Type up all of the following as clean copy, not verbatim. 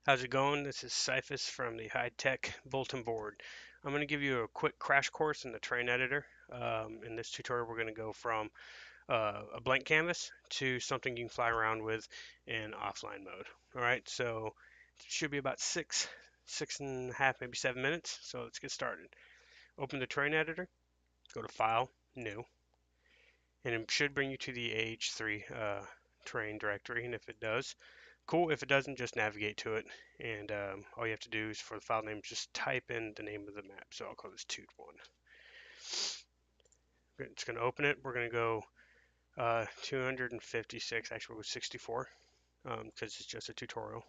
How's it going? This is Cyphus from the High Tech Bulletin Board. I'm going to give you a quick crash course in the terrain editor. In this tutorial, we're going to go from a blank canvas to something you can fly around with in offline mode. All right, so it should be about six and a half, maybe 7 minutes. So let's get started. Open the terrain editor, go to File, New, and it should bring you to the AH3 terrain directory. And if it does, cool. If it doesn't, just navigate to it. And all you have to do is for the file name, just type in the name of the map. So I'll call this Tut1. It's going to open it. We're going to go 256, actually we'll go 64, because it's just a tutorial,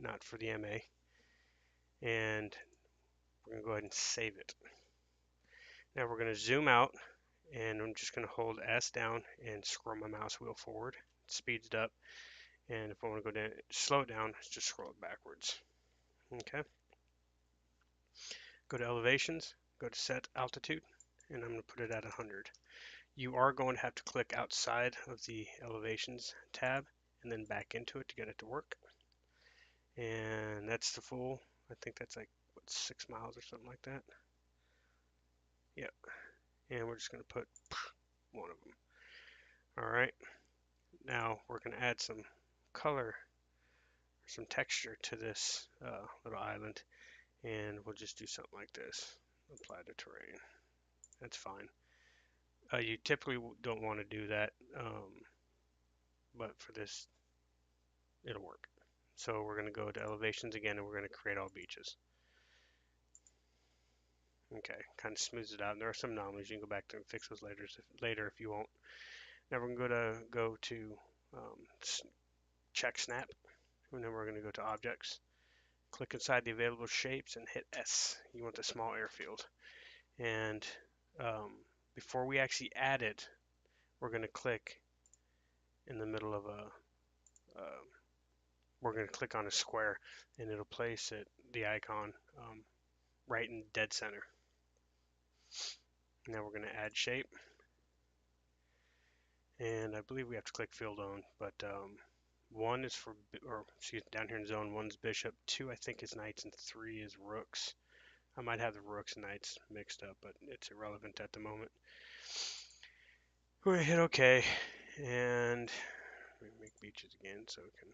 not for the MA. And we're going to go ahead and save it. Now we're going to zoom out, and I'm just going to hold S down and scroll my mouse wheel forward. It speeds it up. And if I want to go down, slow it down, just scroll it backwards. Okay. Go to elevations, go to set altitude, and I'm going to put it at 100. You are going to have to click outside of the elevations tab and then back into it to get it to work. And that's the full, I think that's like, what, 6 miles or something like that. Yep. And we're just going to put one of them. All right. Now we're going to add some color, some texture to this little island. And we'll just do something like this. Apply to terrain. That's fine. You typically don't want to do that, but for this, it'll work. So we're going to go to elevations again, and we're going to create all beaches. Okay, kind of smooths it out. And there are some anomalies. You can go back and fix those later if you want. Now we're going to go to check snap, and then we're going to go to objects. Click inside the available shapes and hit S. You want the small airfield. And before we actually add it, we're going to click in the middle of we're going to click on a square, and it'll place the icon right in dead center. Now we're going to add shape, and I believe we have to click field on, but 1 is for, or excuse me, down here in zone 1 is bishop, 2 I think is knights, and 3 is rooks. I might have the rooks and knights mixed up, but it's irrelevant at the moment. We're going to hit OK, and make beaches again so we can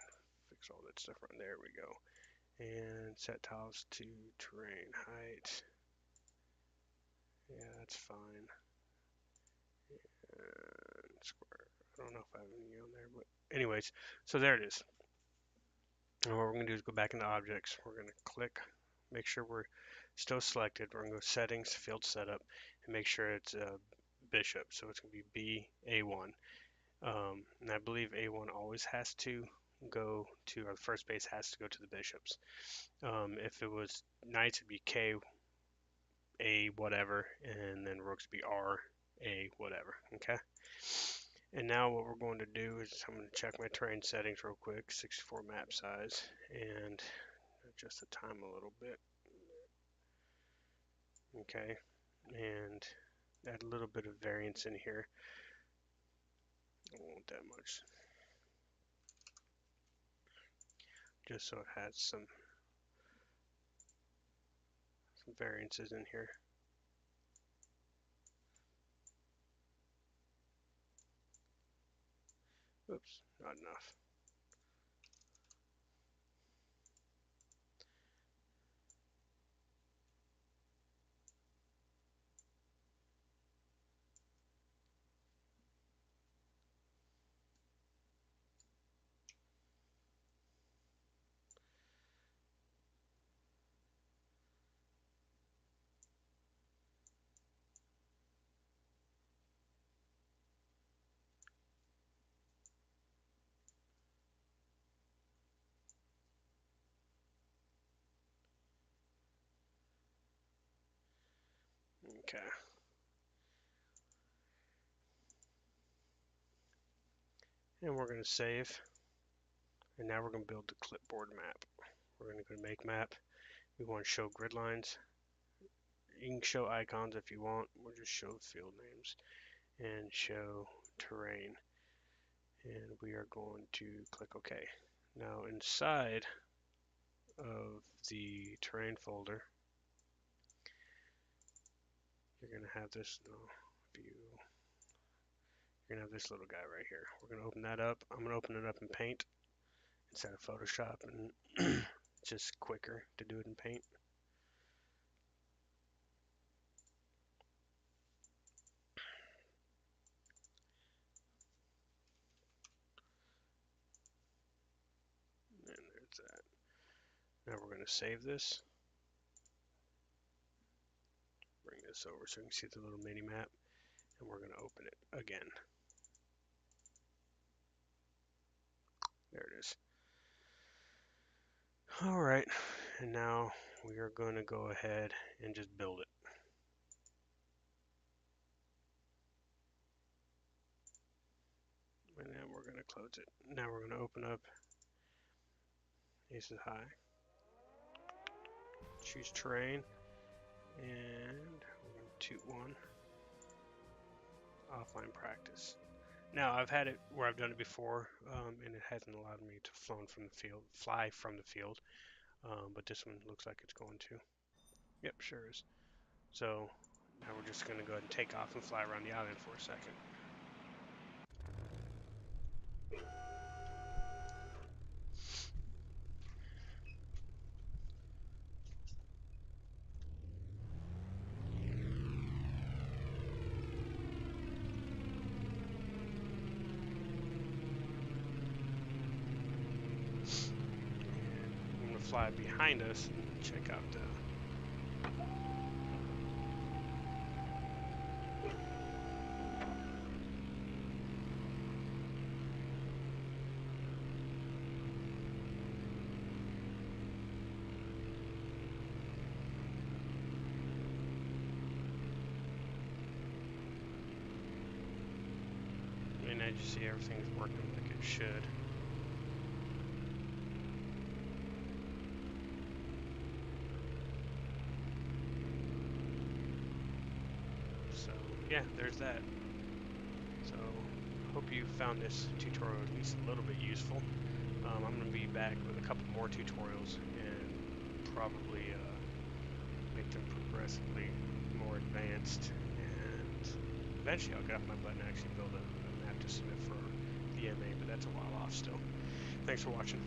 fix all that stuff right there. We go. And set tiles to terrain height. Yeah, that's fine. And square. I don't know if I have any on there, but anyways, so there it is. And what we're going to do is go back into objects. We're going to click, make sure we're still selected. We're going to go settings, field setup, and make sure it's bishop. So it's going to be B, A1. And I believe A1 always has to go to, or the first base has to go to the bishops. If it was knights, it'd be K, A whatever, and then rooks be R, A whatever, okay? And now what we're going to do is I'm going to check my terrain settings real quick, 64 map size, and adjust the time a little bit, okay? And add a little bit of variance in here. I don't want that much. Just so it has some variances in here. Oops, not enough. Okay. And we're going to save. And now we're going to build the clipboard map. We're going to go to make map. We want to show grid lines. You can show icons if you want. We'll just show field names and show terrain. And we are going to click OK. Now inside of the terrain folder, you're going to have this view. You're going to have this little guy right here. We're going to open that up. I'm going to open it up in Paint instead of Photoshop, and it's just quicker to do it in Paint. And there's that. Now we're going to save this. Bring this over so you can see the little mini map, and we're going to open it again. There it is. All right, and now we are going to go ahead and just build it. And then we're going to close it. Now we're going to open up Aces High, choose terrain, and we're going to Tut1 offline practice. Now I've had it where I've done it before, and it hasn't allowed me to fly from the field, but this one looks like it's going to. Yep, sure is. So now we're just going to go ahead and take off and fly around the island for a second. I'm going to fly behind us and check out the and as you see, everything's working like it should. So yeah, there's that. So hope you found this tutorial at least a little bit useful. I'm going to be back with a couple more tutorials and probably make them progressively more advanced, and eventually I'll get off my butt and actually build a map to submit for the MA, but that's a while off still. Thanks for watching.